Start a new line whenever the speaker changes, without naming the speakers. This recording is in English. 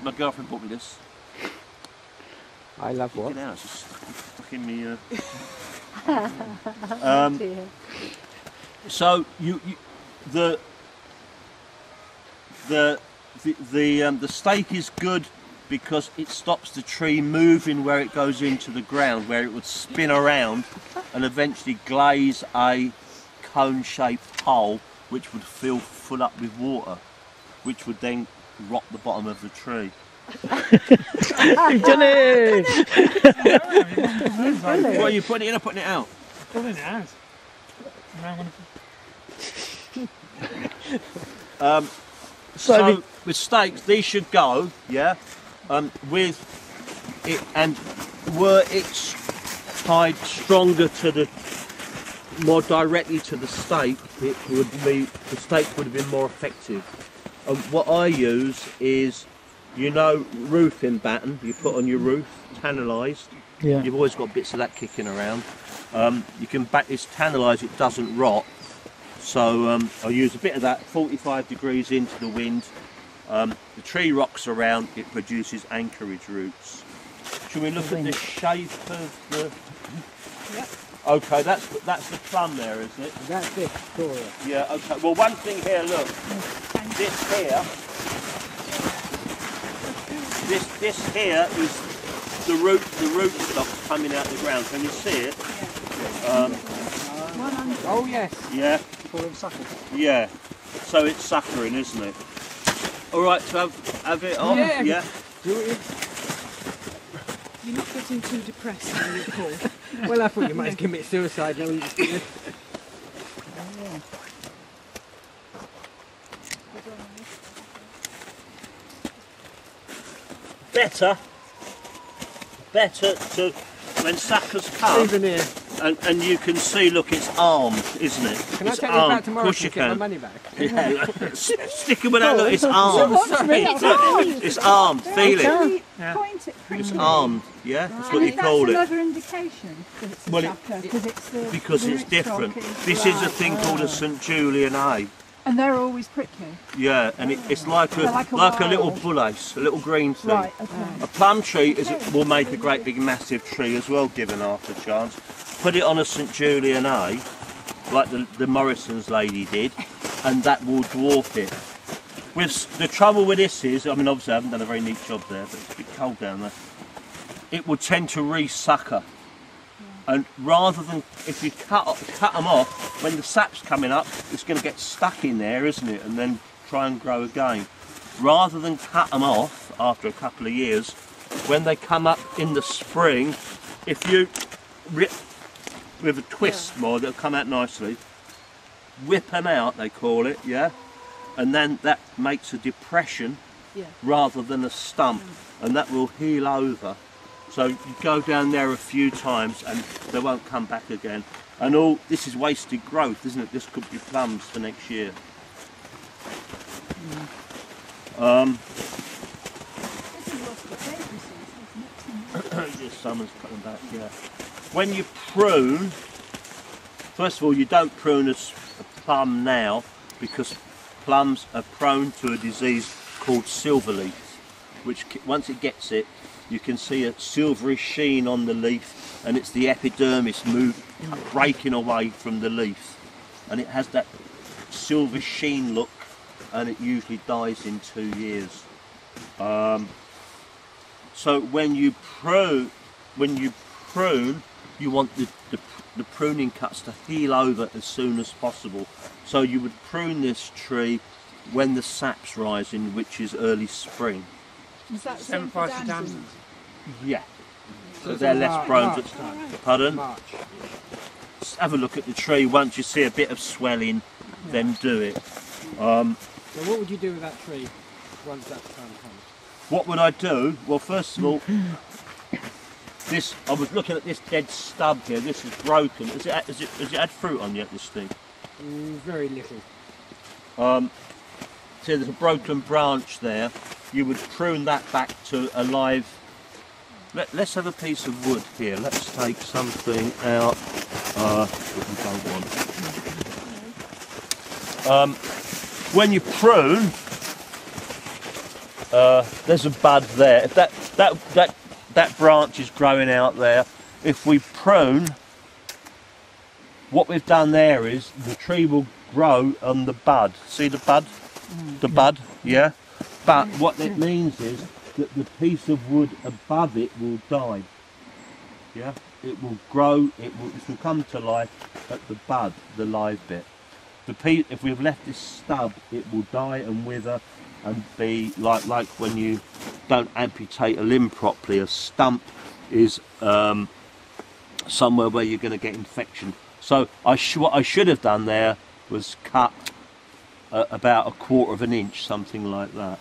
my girlfriend bought me this.
I love what?
Now it's just stuck in me. So the stake is good because it stops the tree moving where it goes into the ground, where it would spin around and eventually glaze a cone-shaped hole which would fill full up with water, which would then rot the bottom of the tree.
You've done it!
What are you putting it in or putting it out?
Putting it out.
So with stakes, these should go, yeah, with it, and were it tied stronger to the, more directly to the stake, it would be, the stake would have been more effective. And what I use is, you know, roofing batten you put on your roof, tannalised.
Yeah.
You've always got bits of that kicking around. You can it's tannalised, it doesn't rot. So I use a bit of that, 45 degrees into the wind. The tree rocks around, it produces anchorage roots. Should we look at the shape of the...
Yep.
Okay, that's the plum there, isn't it?
That's it, Victoria.
Yeah, okay. Well, one thing here, look. This here is the root stock coming out of the ground. Can you see it?
Oh yes.
Yeah.
Call them suckers.
Yeah. So it's suckering, isn't it? All right, so have it on. Yeah.
Do it.
You're not getting too depressed when you call.
Well, I thought you might commit suicide. Now you just did it. Better to when suckers come. Even here.
And you can see, look, it's armed, isn't it?
Can I
it's
take this
armed.
back tomorrow
Of course
and
you
get my
can.
money back?
Yeah, sticking with that, look, it's armed. It's armed, feel it.
Yeah. Point it
It's armed, yeah, that's what you call it.
That's another indication that it's a
Well,
sucker,
because it's different. This is a thing called a St Julian A.
And they're always prickly.
Yeah, and it's like a little bullace, a little green thing.
Right, okay.
A plum tree will make a great big massive tree as well, given half a chance. Put it on a St Julian A, like the Morrison's lady did, and that will dwarf it. The trouble with this is, I mean, obviously I haven't done a very neat job there, but it's a bit cold down there. It will tend to re-sucker. And rather than, if you cut them off, when the sap's coming up, it's going to get stuck in there, isn't it? And then try and grow again. Rather than cut them off after a couple of years, when they come up in the spring, if you rip with a twist more, they'll come out nicely. Whip them out, they call it, yeah? And then that makes a depression rather than a stump, and that will heal over. So you go down there a few times and they won't come back again. And all this is wasted growth, isn't it? This could be plums for next year. Just someone's cutting back, yeah. When you prune, first of all, you don't prune a plum now because plums are prone to a disease called silverleaf, which once it gets it, you can see a silvery sheen on the leaf, and it's the epidermis breaking away from the leaf, and it has that silver sheen look, and it usually dies in 2 years. So when you prune, you want the pruning cuts to heal over as soon as possible. So you would prune this tree when the sap's rising, which is early spring.
Is that same for dandelions?
Yeah. So they're less prone to... Pardon? March. Just have a look at the tree. Once you see a bit of swelling, then do it.
So what would you do with that tree once that time comes?
What would I do? Well, first of all, I was looking at this dead stub here. This is broken. Has it had fruit on yet, this thing?
Very little.
See, there's a broken branch there. You would prune that back to a live... Let's have a piece of wood here. Let's take something out. We don't want. When you prune, there's a bud there. If that branch is growing out there, if we prune, what we've done there is the tree will grow on the bud. See the bud? The bud, yeah? But what it means is that the piece of wood above it will die. Yeah? It will grow, it will come to life at the bud, the live bit. If we've left this stub, it will die and wither and be like when you don't amputate a limb properly. A stump is somewhere where you're going to get infection. So what I should have done there was cut about 1/4 of an inch, something like that.